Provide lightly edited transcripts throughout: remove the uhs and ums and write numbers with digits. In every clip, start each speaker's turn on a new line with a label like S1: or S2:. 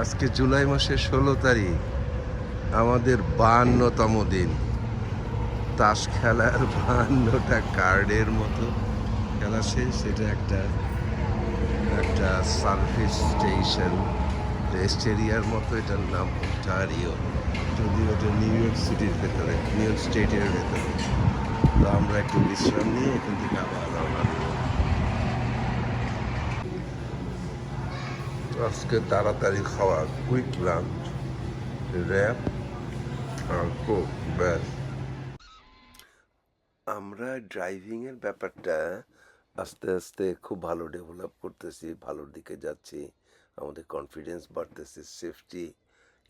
S1: আজকে জুলাই মাসের 16 তারিখ, আমাদের 52তম দিন। তাস খেলার 52টা কার্ডের মতো খেলা শেষ। এটা একটা একটা সার্ভিস স্টেশন, রেস্ট এরিয়ার মতো। এটার নাম ওন্টারিও, যদিও এটা নিউ ইয়র্ক সিটির ভেতরে, নিউ ইয়র্ক স্টেটের ভেতরে। তো আমরা একটু বিশ্রাম নিয়ে এখান থেকে আবার রওনা দিব। আজকে তাড়াতাড়ি খাওয়া, কুইক লাঞ্চ, র্যাপ আর কোক, ব্যাস। আমরা ড্রাইভিংয়ের ব্যাপারটা আস্তে আস্তে খুব ভালো ডেভেলপ করতেছি, ভালোর দিকে যাচ্ছি। আমাদের কনফিডেন্স বাড়তেছে, সেফটি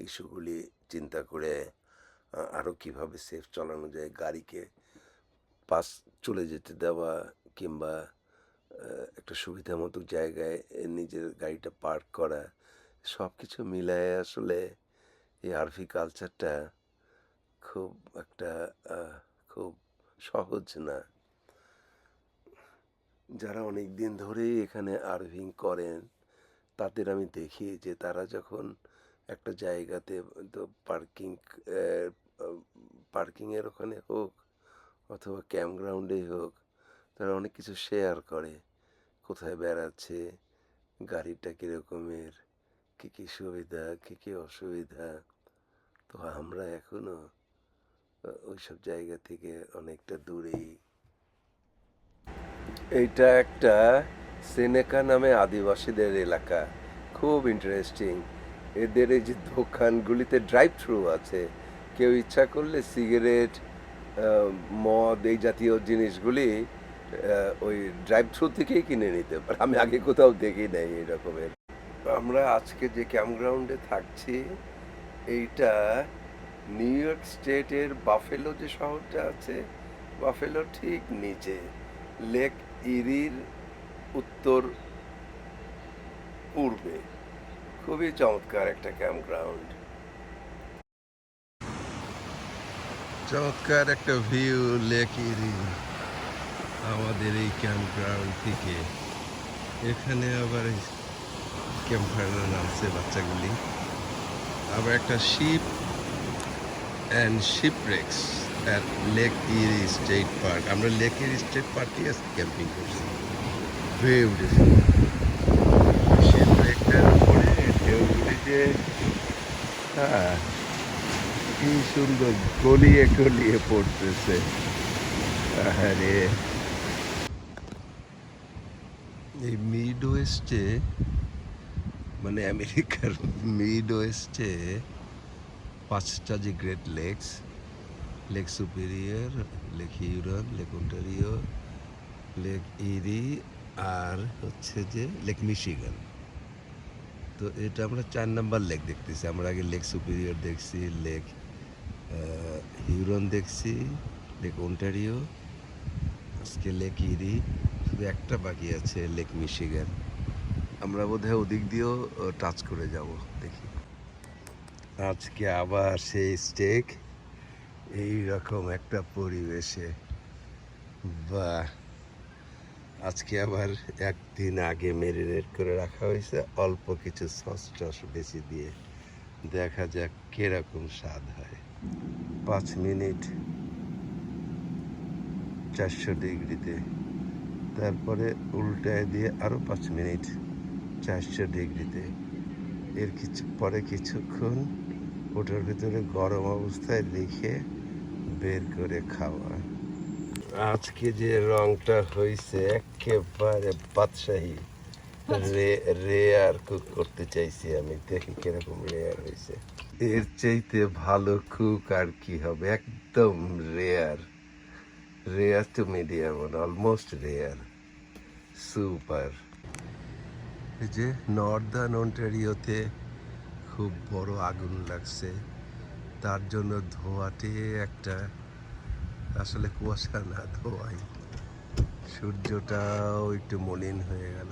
S1: ইস্যুগুলি চিন্তা করে আরও কীভাবে সেফ চালানো যায়, গাড়িকে পাস চলে যেতে দেওয়া, কিংবা একটা সুবিধা মতো জায়গায় নিজের গাড়িটা পার্ক করা, সব কিছু মিলায় আসলে এই আরভি কালচারটা খুব একটা খুব সহজ না। যারা অনেক দিন ধরেই এখানে আরভিং করেন তাদের আমি দেখি যে তারা যখন একটা জায়গাতে, তো পার্কিংয়ের ওখানে হোক অথবা ক্যাম্পগ্রাউন্ডেই হোক, তারা অনেক কিছু শেয়ার করে। কোথায় বেড়াচ্ছে, গাড়িটা কীরকমের, কী কী সুবিধা, কী কী অসুবিধা। তো আমরা এখনও ওইসব জায়গা থেকে অনেকটা দূরেই। এইটা একটা সেনেকা নামে আদিবাসীদের এলাকা, খুব ইন্টারেস্টিং। এদের এই যে দোকানগুলিতে ড্রাইভ থ্রু আছে, কেউ ইচ্ছা করলে সিগারেট, মদ, এই জাতীয় জিনিসগুলি ওই ড্রাইভ থ্রু থেকেই কিনে নিতে পারে। আমি আগে কোথাও দেখি নাই এই রকমের। আমরা আজকে যে ক্যাম্পগ্রাউন্ডে থাকছি, এইটা নিউ ইয়র্ক স্টেটের বাফেলো যে শহরটা আছে, বাফেলো ঠিক নিচে, লেক ইরির উত্তর পূর্বে। খুবই চমৎকার একটা ক্যাম্পগ্রাউন্ড, চমৎকার একটা ভিউ লেক ইরি আমাদের এই ক্যাম্পগ্রাউন্ড থেকে। এখানে আবার ক্যাম্প ফায়ার নামছে বাচ্চাগুলি। আবার একটা শিপ অ্যান্ড শিপরেক্স অ্যাট লেক ইরি স্টেট পার্ক। আমরা লেক ইরি স্টেট পার্কে আজকে ক্যাম্পিং করছি। বিউটিফুল। শিপরেকটার উপরে ঢেউগুলি যে, হ্যাঁ, কি সুন্দর গলিয়ে গলিয়ে পড়তেছে। আরে এই মিড ওয়েস্টে, মানে আমেরিকার মিড ওয়েস্টে 5টা যে Great Lakes, Lake Superior, Lake Huron, Lake Ontario, Lake Erie, আর হচ্ছে যে লেক মিশিগান। তো এটা আমরা 4 নাম্বার লেক দেখতেছি। আমরা আগে লেক সুপিরিয়র দেখছি, লেক হিউরন দেখছি, লেক ওন্টারিও, আজকে লেক ইরি, শুধু একটা বাকি আছে, লেক মিশিগান। আমরা বোধহয় ওদিক দিয়েও টাচ করে যাব, দেখি। আজকে আবার সেই স্টেক এই রকম একটা পরিবেশে, বা আজকে আবার একদিন আগে মেরিনেট করে রাখা হয়েছে অল্প কিছু সস টস বেশি দিয়ে। দেখা যাক কিরকম স্বাদ হয়। 5 মিনিট 400 ডিগ্রিতে, তারপরে উল্টায় দিয়ে আরও 5 মিনিট 400 ডিগ্রিতে। এর পরে কিছুক্ষণ ওটার ভিতরে গরম অবস্থায় রেখে বের করে খাওয়া। আজকে যে রংটা হয়েছে একেবারে বাদশাহী, রেয়ার কুক করতে চাইছি আমি, দেখি কিরকম রেয়ার হয়েছে। এর চাইতে ভালো কুক আর কি হবে, একদম rare, rare to medium, almost rare, super. এই যে নর্দার্ন অন্টারিওতে খুব বড় আগুন লাগছে, তার জন্য ধোঁয়াটে একটা, আসলে কুয়াশা না, ধোঁয়াই। সূর্যটাও একটু মলিন হয়ে গেল।